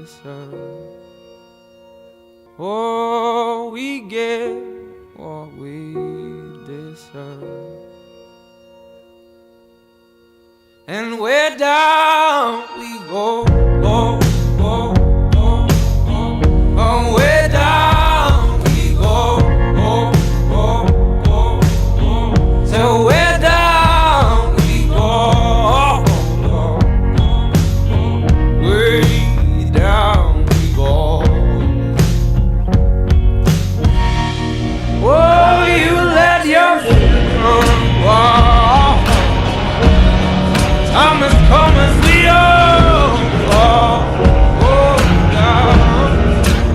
deserve. Oh, we get what we deserve. And we're down we go, go, go, go, go. Oh, we're down we go, go, go, go, go. So we're down we go, go, go, go. Way down we go. Oh, you let your shit run wild. Time has come as we all go down.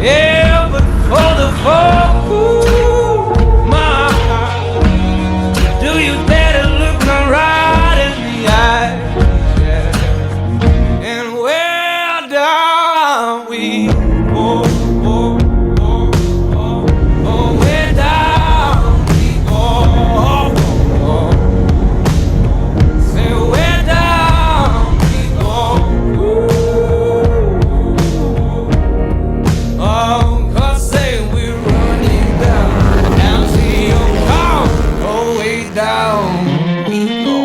Yeah, but for the fall, ooh, my eyes, do you dare to look me right in the eye? Yeah. And where down we go, go, go, go. Oh, where down we go, go. Say where down we go. Ooh. Oh, 'cause say we're running down, down to your car. Oh, way down we go.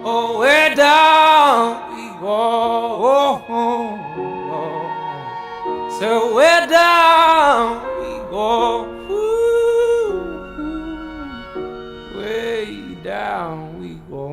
Oh, we're down we go. So we're down we go. Ooh, way down we go.